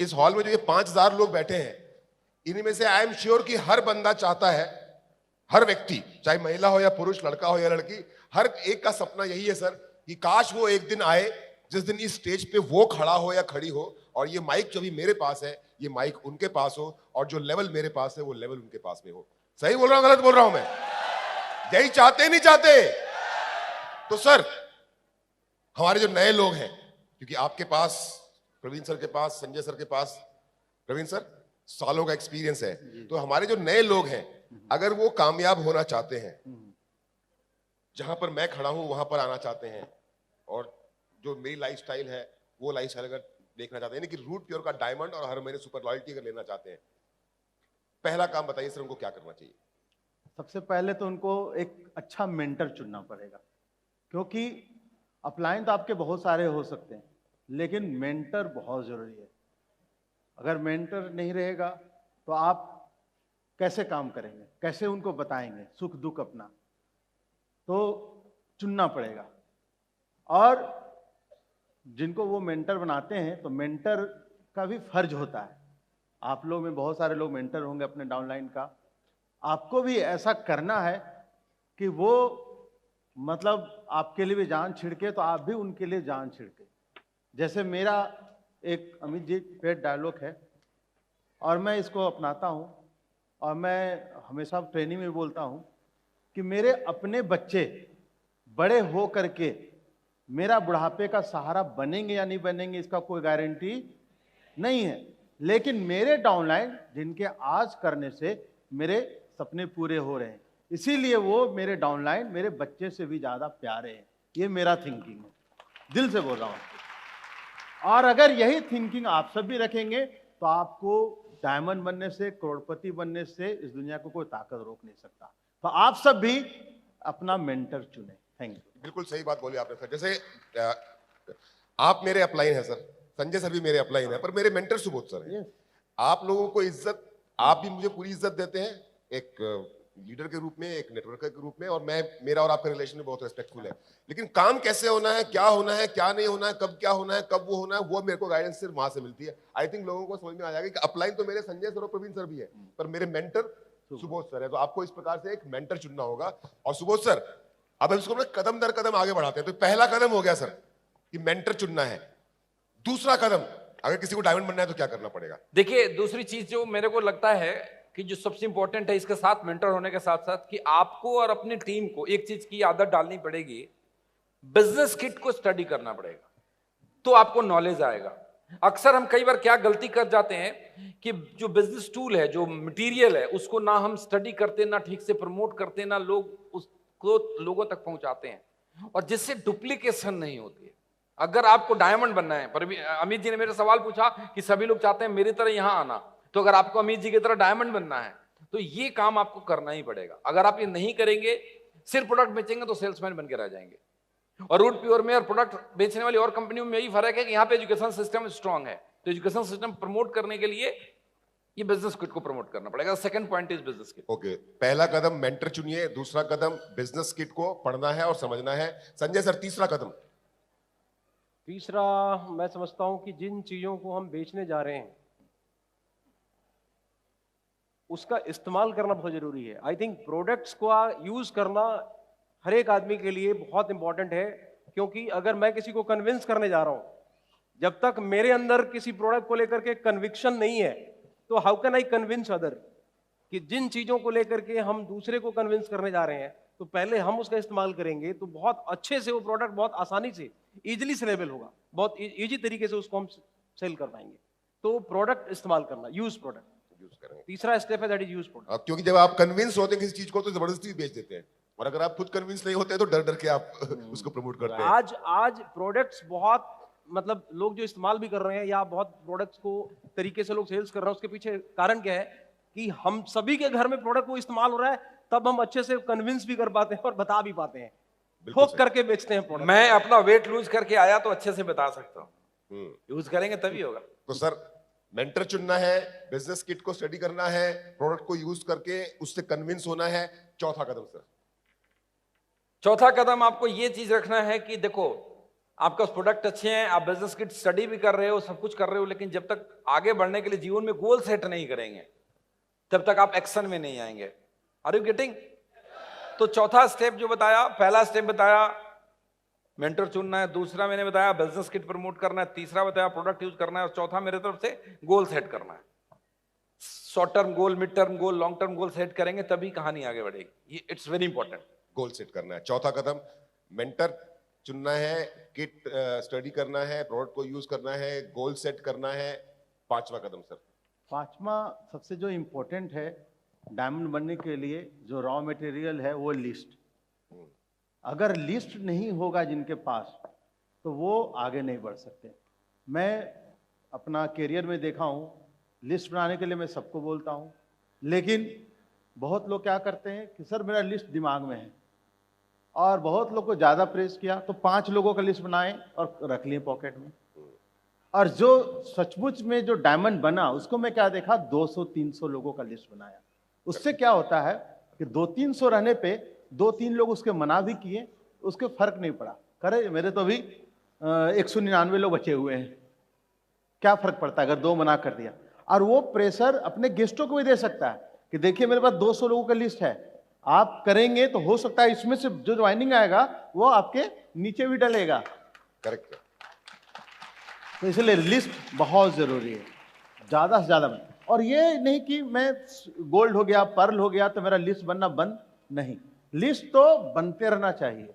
इस हॉल में जो ये 5,000 लोग बैठे हैं, इन्हीं में से आई एम श्योर कि हर बंदा चाहता है, हर व्यक्ति, चाहे महिला हो या पुरुष, लड़का हो या लड़की, हर एक का सपना यही है सर कि काश वो एक दिन आए जिस दिन इस स्टेज पे वो खड़ा हो या खड़ी हो और ये माइक जो भी मेरे पास है, ये माइक उनके पास हो, और जो लेवल मेरे पास है वो लेवल उनके पास में हो। सही बोल रहा हूं, गलत बोल रहा हूं मैं? यही चाहते नहीं चाहते? तो सर, हमारे जो नए लोग हैं, क्योंकि आपके पास, प्रवीण सर के पास, संजय सर के पास, प्रवीण सर सालों का एक्सपीरियंस है, तो हमारे जो नए लोग हैं, अगर वो कामयाब होना चाहते हैं, जहां पर मैं खड़ा हूं वहां पर आना चाहते हैं, और जो मेरी लाइफस्टाइल है वो लाइफस्टाइल अगर देखना चाहते हैं, यानी कि रूट प्योर का डायमंड और हर महीने सुपर लॉयल्टी अगर लेना चाहते हैं, पहला काम बताइए सर, उनको क्या करना चाहिए? सबसे पहले तो उनको एक अच्छा मेंटर चुनना पड़ेगा, क्योंकि अपलाइन तो आपके बहुत सारे हो सकते हैं, लेकिन मेंटर बहुत जरूरी है। अगर मेंटर नहीं रहेगा तो आप कैसे काम करेंगे, कैसे उनको बताएंगे सुख दुख अपना? तो चुनना पड़ेगा। और जिनको वो मेंटर बनाते हैं, तो मेंटर का भी फर्ज होता है। आप लोग में बहुत सारे लोग मेंटर होंगे अपने डाउनलाइन का, आपको भी ऐसा करना है कि वो मतलब आपके लिए भी जान छिड़के तो आप भी उनके लिए जान छिड़के। जैसे मेरा एक अमित जी पेट डायलॉग है और मैं इसको अपनाता हूँ, और मैं हमेशा ट्रेनिंग में बोलता हूँ कि मेरे अपने बच्चे बड़े हो करके मेरा बुढ़ापे का सहारा बनेंगे या नहीं बनेंगे इसका कोई गारंटी नहीं है, लेकिन मेरे डाउनलाइन जिनके आज करने से मेरे सपने पूरे हो रहे हैं, इसीलिए वो मेरे डाउनलाइन मेरे बच्चे से भी ज्यादा प्यारे हैं। ये मेरा थिंकिंग है, दिल से बोल रहा हूं। और अगर यही थिंकिंग आप सब भी रखेंगे तो आपको डायमंड बनने से, करोड़पति बनने से इस दुनिया को कोई ताकत रोक नहीं सकता। तो आप सब भी अपना मेंटर चुने। Thank you. बिल्कुल सही बात बोली आपने सर। जैसे आप मेरे अपलाइन हैं सर, संजय सर भी मेरे अपलाइन है, पर मेरे मेंटर सुबोध सर हैं। आप लोगों को इज्जत, आप भी मुझे पूरी इज्जत देते हैं एक लीडर के रूप में, एक नेटवर्कर के रूप में, और मैं, मेरा और आपका रिलेशन में बहुत रेस्पेक्टफुल है। लेकिन काम कैसे होना है, क्या होना है, क्या नहीं होना है, कब क्या होना है, कब वो होना है, वो मेरे को गाइडेंस सिर्फ वहां से मिलती है। आई थिंक लोगों को समझ में आ जाएगा कि अपलाइन तो मेरे संजय सर और प्रवीण सर भी है, पर मेरे मेंटर सुबोध सर है। तो आपको इस प्रकार से एक मेंटर चुनना होगा। और सुबोध सर, अब इसको ना कदम दर कदम आगे बढ़ाते हैं। तो पहला कदम हो गया सर कि मेंटर चुनना है। दूसरा कदम, अगर किसी को डायमंड बनना है तो क्या करना पड़ेगा? देखिए, दूसरी चीज जो मेरे को लगता है कि जो सबसे इंपॉर्टेंट है इसके साथ, मेंटर होने के साथ साथ, कि आपको और अपनी टीम को एक चीज की आदत डालनी पड़ेगी, बिजनेस किट को स्टडी करना पड़ेगा, तो आपको नॉलेज आएगा। अक्सर हम कई बार क्या गलती कर जाते हैं कि जो बिजनेस टूल है, जो मटेरियल है, उसको ना हम स्टडी करते, ना ठीक से प्रमोट करते, ना लोग उसको लोगों तक पहुंचाते हैं, और जिससे डुप्लीकेशन नहीं होती है। अगर आपको डायमंड बनना है, पर अमित जी ने मेरे सवाल पूछा कि सभी लोग चाहते हैं मेरी तरह यहां आना, तो अगर आपको अमित जी की तरह डायमंड बनना है तो ये काम आपको करना ही पड़ेगा। अगर आप ये नहीं करेंगे, सिर्फ प्रोडक्ट बेचेंगे तो सेल्समैन बन के रह जाएंगे। और रूट प्योर में और प्रोडक्ट बेचने वाली और कंपनियों में यही फर्क है कि यहाँ पे एजुकेशन सिस्टम स्ट्रांग है, तो एजुकेशन सिस्टम प्रमोट करने के लिए ये बिजनेस किट को प्रमोट करना पड़ेगा। Second point is business kit. Okay, पहला कदम मेंटर चुनिए, दूसरा कदम बिजनेस किट को पढ़ना है और समझना है। संजय सर, तीसरा कदम? तीसरा, मैं समझता हूं कि जिन चीजों को हम बेचने जा रहे हैं उसका इस्तेमाल करना बहुत जरूरी है। आई थिंक प्रोडक्ट्स को यूज करना हर एक आदमी के लिए बहुत इंपॉर्टेंट है, क्योंकि अगर मैं किसी को कन्विंस करने जा रहा हूं, जब तक मेरे अंदर किसी प्रोडक्ट को लेकर के कन्विक्शन नहीं है, तो how can I convince other? कि जिन चीजों को लेकर के हम दूसरे को कन्विंस करने जा रहे हैं, तो पहले हम उसका इस्तेमाल करेंगे तो बहुत अच्छे से वो प्रोडक्ट बहुत आसानी से, इजिली सेलेबल होगा, बहुत इजी तरीके से उसको हम सेल कर पाएंगे। तो प्रोडक्ट इस्तेमाल करना, यूज प्रोडक्ट यूज करेंगे। तीसरा स्टेप है, दैट इज यूज प्रोडक्ट। क्योंकि जब आप कन्विंस होते हैं किसी चीज को तो जबरदस्ती बेच देते हैं, और अगर आप खुद कन्विंस नहीं होते हैं तो डर डर के आप उसको प्रमोट करते हैं। आज प्रोडक्ट्स बहुत, मतलब लोग जो इस्तेमाल भी कर रहे हैं या बहुत प्रोडक्ट्स को तरीके से लोग सेल्स कर रहे हैं, उसके पीछे कारण क्या है कि हम सभी के घर में प्रोडक्ट को इस्तेमाल हो रहा है, तब हम अच्छे से कन्विंस भी कर पाते हैं और बता भी पाते हैं, ठोक करके बेचते हैं प्रोडक्ट। मैं अपना वेट लूज करके आया तो अच्छे से बता सकता हूँ, यूज करेंगे तभी होगा। तो सर, मेंटर चुनना है, बिजनेस किट को स्टडी करना है, प्रोडक्ट को यूज करके उससे कन्विंस होना है। चौथा कदम सर? चौथा कदम आपको ये चीज रखना है कि देखो, आपका प्रोडक्ट अच्छे हैं, आप बिजनेस की स्टडी भी कर रहे हो, सब कुछ कर रहे हो, लेकिन जब तक आगे बढ़ने के लिए जीवन में गोल सेट नहीं करेंगे तब तक आप एक्शन में नहीं आएंगे। Are you getting? तो चौथा स्टेप जो बताया, पहला स्टेप बताया मेंटर चुनना है, दूसरा मैंने बताया बिजनेस किट प्रमोट करना है, तीसरा बताया प्रोडक्ट यूज करना है, और चौथा मेरे तरफ से गोल सेट करना है। Short term goal, mid term goal, long term goal set करेंगे तभी कहानी आगे बढ़ेगी। ये it's very important. Goal set करना है। चौथा कदम मेंटर चुनना है, किट स्टडी करना है, प्रोडक्ट को यूज करना है, गोल सेट करना है। पांचवा कदम सर? पांचवा सबसे जो इम्पोर्टेंट है डायमंड बनने के लिए, जो रॉ मटेरियल है वो लिस्ट। अगर लिस्ट नहीं होगा जिनके पास तो वो आगे नहीं बढ़ सकते। मैं अपना करियर में देखा हूँ, लिस्ट बनाने के लिए मैं सबको बोलता हूँ, लेकिन बहुत लोग क्या करते हैं कि सर मेरा लिस्ट दिमाग में है, और बहुत लोग को ज़्यादा प्रेस किया तो 5 लोगों का लिस्ट बनाए और रख लिए पॉकेट में। और जो सचमुच में जो डायमंड बना उसको मैं क्या देखा, 200-300 लोगों का लिस्ट बनाया। उससे क्या होता है कि 200-300 रहने पे 2-3 लोग उसके मना भी किए, उसके फर्क नहीं पड़ा। करे मेरे तो अभी 199 लोग बचे हुए हैं, क्या फर्क पड़ता है अगर 2 मना कर दिया। और वो प्रेशर अपने गेस्टों को भी दे सकता है कि देखिए मेरे पास 200 लोगों का लिस्ट है, आप करेंगे तो हो सकता है इसमें से जो ज्वाइनिंग आएगा वो आपके नीचे भी डलेगा। करेक्ट। तो इसलिए लिस्ट बहुत जरूरी है, ज्यादा से ज्यादा। और ये नहीं कि मैं गोल्ड हो गया, पर्ल हो गया तो मेरा लिस्ट बनना बंद, नहीं, लिस्ट तो बनते रहना चाहिए।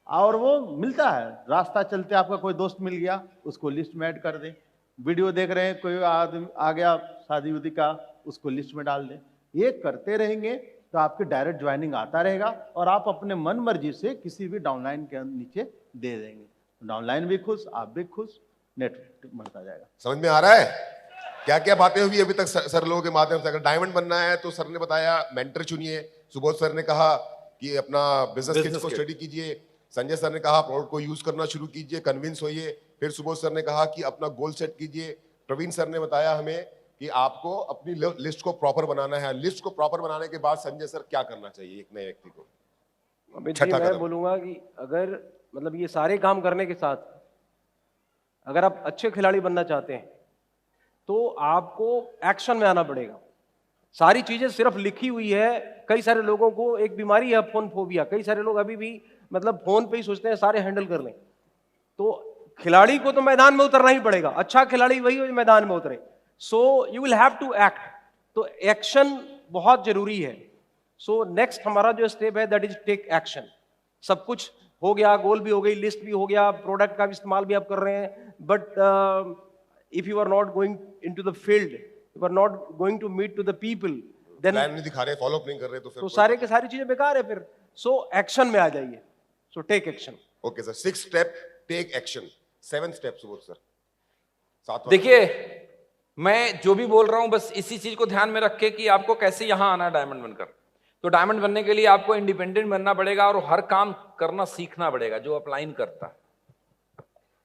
और वो मिलता है, रास्ता चलते आपका कोई दोस्त मिल गया उसको लिस्ट में ऐड कर दें, वीडियो देख रहे हैं कोई आदमी आ गया शादी उदी का, उसको लिस्ट में डाल दें। ये करते रहेंगे तो आपके डायरेक्ट ज्वाइनिंग आता रहेगा और आप अपने मन मर्जी से किसी भी डाउनलाइन के नीचे दे देंगे। डाउनलाइन भी खुश, आप भी खुश, नेटवर्क बढ़ता जाएगा। समझ में आ रहा है क्या क्या बातें हुई अभी तक सर लोगों के माध्यम से? अगर डायमंड बनना है तो सर ने बताया मेंटर चुनिए, सुबोध सर ने कहा कि अपना बिजनेस किट्स को स्टडी कीजिए, संजय सर ने कहा प्रोडक्ट को यूज करना शुरू कीजिए, कन्विंस होइए, फिर सुबोध सर ने कहा कि अपना गोल सेट कीजिए, प्रवीण सर ने बताया हमें कि आपको अपनी लिस्ट को प्रॉपर बनाना है। लिस्ट को प्रॉपर बनाने के बाद संजय सर क्या करना चाहिए एक नए व्यक्ति को? अमित जी, मैं बोलूंगा कि अगर मतलब ये सारे काम करने के साथ अगर आप अच्छे खिलाड़ी बनना चाहते हैं तो आपको एक्शन में आना पड़ेगा। सारी चीजें सिर्फ लिखी हुई है। कई सारे लोगों को एक बीमारी है फोन फोबिया, कई सारे लोग अभी भी मतलब फोन पे ही सोचते हैं सारे हैंडल कर लें। तो खिलाड़ी को तो मैदान में उतरना ही पड़ेगा, अच्छा खिलाड़ी वही हो जो मैदान में उतरे। So you will have to act, तो एक्शन बहुत जरूरी है। सो नेक्स्ट हमारा जो स्टेप है दैट इज टेक एक्शन। सब कुछ हो गया, गोल भी हो गई, लिस्ट भी हो गया, प्रोडक्ट का भी इस्तेमाल भी आप कर रहे हैं, but if you are not going into the field, you are not going to meet to the people, then plan नहीं दिखा रहे, फॉलो अप नहीं कर रहे, तो फिर सारे के सारी चीजें बेकार है फिर। सो एक्शन में आ जाइए। So take action. Okay sir, 6 step take action, 7 step Subodh sir. 7वां देखिए, मैं जो भी बोल रहा हूं बस इसी चीज को ध्यान में रख के कि आपको कैसे यहां आना है डायमंड बनकर। तो डायमंड बनने के लिए आपको इंडिपेंडेंट बनना पड़ेगा और हर काम करना सीखना पड़ेगा जो अपलाइन करता है।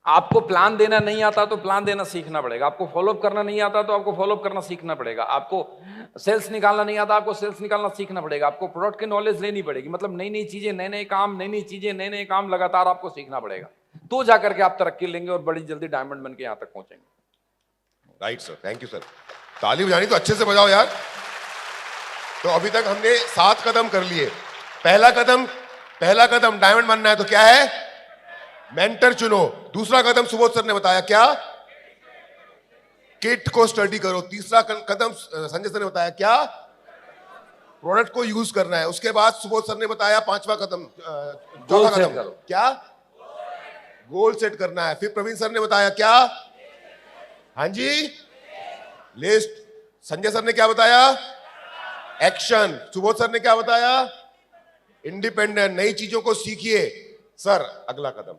आपको प्लान देना नहीं आता तो प्लान देना सीखना पड़ेगा, आपको फॉलोअप करना नहीं आता तो आपको फॉलोअप करना सीखना पड़ेगा, आपको सेल्स निकालना नहीं आता आपको सेल्स निकालना सीखना पड़ेगा, आपको प्रोडक्ट की नॉलेज लेनी पड़ेगी। मतलब नई नई चीजें, नए नए काम, नई नई चीजें, नए नए काम लगातार आपको सीखना पड़ेगा, तो जाकर के आप तरक्की लेंगे और बड़ी जल्दी डायमंड बन के यहां तक पहुंचेंगे। Right sir, thank you sir. ताली बजानी तो अच्छे से बजाओ यार। तो अभी तक हमने 7 कदम कर लिए। पहला कदम डायमंड बनना है तो क्या है? मेंटर चुनो। दूसरा कदम सुबोध सर ने बताया क्या? किट को स्टडी करो। तीसरा कदम संजय सर ने बताया क्या? प्रोडक्ट को यूज करना है। उसके बाद सुबोध सर ने बताया 5वां कदम, चौथा कदम क्या? गोल सेट करना है। फिर प्रवीण सर ने बताया क्या? हाँ जी, लिस्ट। संजय सर ने क्या बताया? एक्शन। सुबोध सर ने क्या बताया? इंडिपेंडेंट। नई चीजों को सीखिए। सर अगला कदम?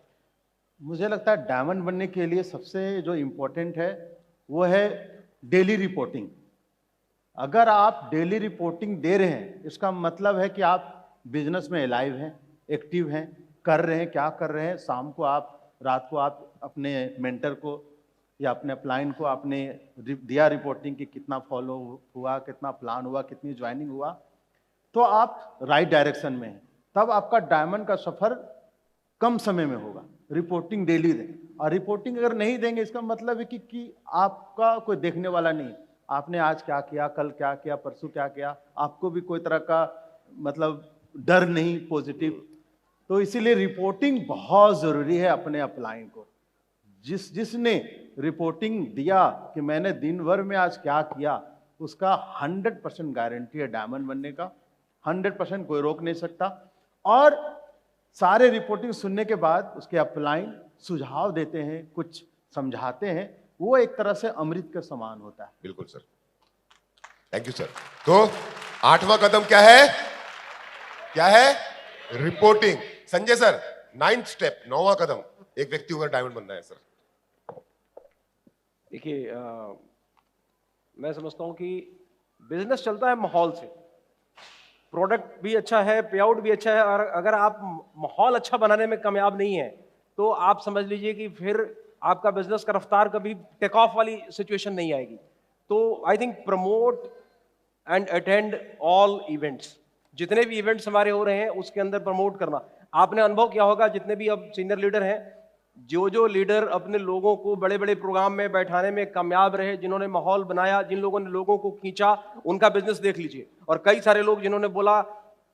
मुझे लगता है डायमंड बनने के लिए सबसे जो इम्पोर्टेंट है वो है डेली रिपोर्टिंग। अगर आप डेली रिपोर्टिंग दे रहे हैं इसका मतलब है कि आप बिजनेस में अलाइव हैं, एक्टिव हैं, कर रहे हैं, क्या कर रहे हैं। शाम को आप, रात को आप अपने मेंटर को या अपने अपलाइन को आपने दिया रिपोर्टिंग कि कितना फॉलो हुआ, कितना प्लान हुआ, कितनी ज्वाइनिंग हुआ, तो आप राइट डायरेक्शन में हैं। तब आपका डायमंड का सफर कम समय में होगा। रिपोर्टिंग डेली दें। और रिपोर्टिंग अगर नहीं देंगे इसका मतलब है कि आपका कोई देखने वाला नहीं, आपने आज क्या किया, कल क्या किया, परसों क्या किया, आपको भी कोई तरह का मतलब डर नहीं पॉजिटिव। तो इसीलिए रिपोर्टिंग बहुत जरूरी है अपने अपलाइन को। जिसने रिपोर्टिंग दिया कि मैंने दिन भर में आज क्या किया, उसका 100% गारंटी है डायमंड बनने का, 100% कोई रोक नहीं सकता। और सारे रिपोर्टिंग सुनने के बाद उसके अपलाइन सुझाव देते हैं, कुछ समझाते हैं, वो एक तरह से अमृत के समान होता है। बिल्कुल सर, थैंक यू सर। तो 8वां कदम क्या है? क्या है? Reporting. Sanjay sir, 9th step, 9वां कदम, एक व्यक्ति को अगर डायमंड बनना है सर। देखिए, मैं समझता हूं कि बिजनेस चलता है माहौल से। प्रोडक्ट भी अच्छा है, पे आउट भी अच्छा है, और अगर आप माहौल अच्छा बनाने में कामयाब नहीं है तो आप समझ लीजिए कि फिर आपका बिजनेस का रफ्तार कभी टेक ऑफ वाली सिचुएशन नहीं आएगी। तो I think promote and attend all events, जितने भी इवेंट्स हमारे हो रहे हैं उसके अंदर प्रमोट करना। आपने अनुभव किया होगा, जितने भी अब सीनियर लीडर हैं, जो लीडर अपने लोगों को बड़े बड़े प्रोग्राम में बैठाने में कामयाब रहे, जिन्होंने माहौल बनाया, जिन लोगों ने लोगों को खींचा, उनका बिजनेस देख लीजिए। और कई सारे लोग जिन्होंने बोला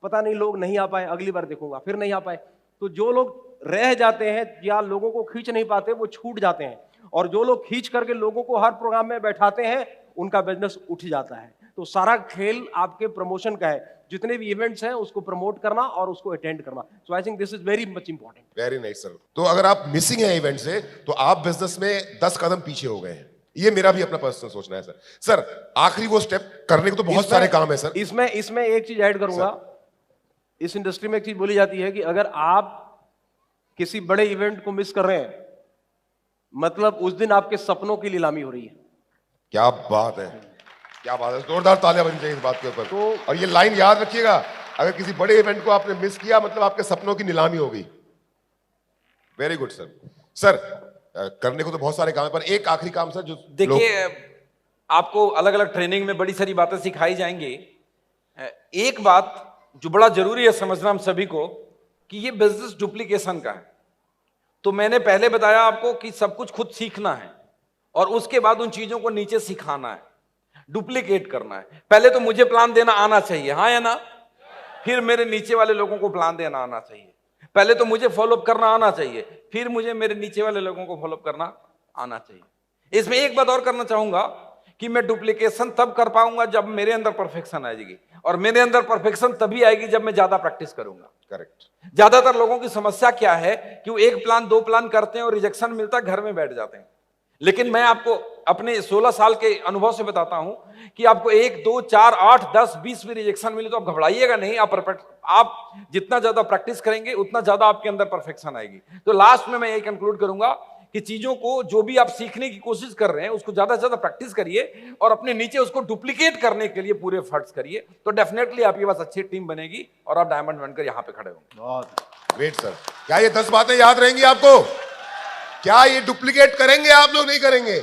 पता नहीं लोग नहीं आ पाए, अगली बार देखूंगा, फिर नहीं आ पाए। तो जो लोग रह जाते हैं या लोगों को खींच नहीं पाते वो छूट जाते हैं, और जो लोग खींच करके लोगों को हर प्रोग्राम में बैठाते हैं उनका बिजनेस उठ जाता है। तो सारा खेल आपके प्रमोशन का है, जितने भी इवेंट्स हैं उसको प्रमोट करना और उसको अटेंड करना। So I think this is very much important. Very nice sir. तो अगर आप मिसिंग है इवेंट से तो आप बिजनेस में 10 कदम पीछे हो गए हैं, ये मेरा भी अपना पर्सनल सोचना है सर। सर, आखिरी वो स्टेप करने को तो बहुत सारे काम है सर। इसमें एक चीज ऐड करूंगा। इस इंडस्ट्री में एक चीज बोली जाती है कि अगर आप किसी बड़े इवेंट को मिस कर रहे हैं, मतलब उस दिन आपके सपनों की नीलामी हो रही है। क्या बात है, क्या बात है, जोरदार तालियां बन चाहिए इस बात के ऊपर। और ये लाइन याद रखिएगा, अगर किसी बड़े इवेंट को आपने मिस किया मतलब आपके सपनों की नीलामी हो गई। Very good sir. सर, करने को तो बहुत सारे काम है, पर एक आखिरी काम सर जो देखिए, आपको अलग अलग ट्रेनिंग में बड़ी सारी बातें सिखाई जाएंगी। एक बात जो बड़ा जरूरी है समझना हम सभी को, कि ये बिजनेस डुप्लीकेशन का है। तो मैंने पहले बताया आपको कि सब कुछ खुद सीखना है और उसके बाद उन चीजों को नीचे सिखाना है, डुप्लीकेट करना है। पहले तो मुझे प्लान देना आना चाहिए, हाँ या ना? फिर मेरे नीचे वाले लोगों को प्लान देना आना चाहिए। पहले तो मुझे फॉलोअप करना आना चाहिए, फिर मुझे मेरे नीचे वाले लोगों को फॉलोअप करना आना चाहिए। इसमें एक बात और करना चाहूंगा कि मैं डुप्लीकेशन तब कर पाऊंगा जब मेरे अंदर परफेक्शन आएगी, और मेरे अंदर परफेक्शन तभी आएगी जब मैं ज्यादा प्रैक्टिस करूंगा। करेक्ट। ज्यादातर लोगों की समस्या क्या है कि वो एक प्लान 2 प्लान करते हैं और रिजेक्शन मिलता है, घर में बैठ जाते हैं। लेकिन मैं आपको अपने 16 साल के अनुभव से बताता हूं कि आपको 1, 2, 4, 8, 10, 20 भी रिजेक्शन मिले तो आप घबराइएगा नहीं। आप जितना ज्यादा प्रैक्टिस करेंगे उतना ज्यादा आपके अंदर परफेक्शन आएगी। तो लास्ट में मैं यही कंक्लूड करूंगा कि चीजों को जो भी आप सीखने की कोशिश कर रहे हैं उसको ज्यादा से ज्यादा प्रैक्टिस करिए और अपने नीचे उसको डुप्लीकेट करने के लिए पूरे एफर्ट्स करिए, तो डेफिनेटली आपके पास अच्छी टीम बनेगी और आप डायमंड बनकर यहां पे खड़े होंगे। बहुत ग्रेट सर। क्या ये 10 बातें याद रहेंगी आपको? क्या ये डुप्लीकेट करेंगे आप लोग, नहीं करेंगे?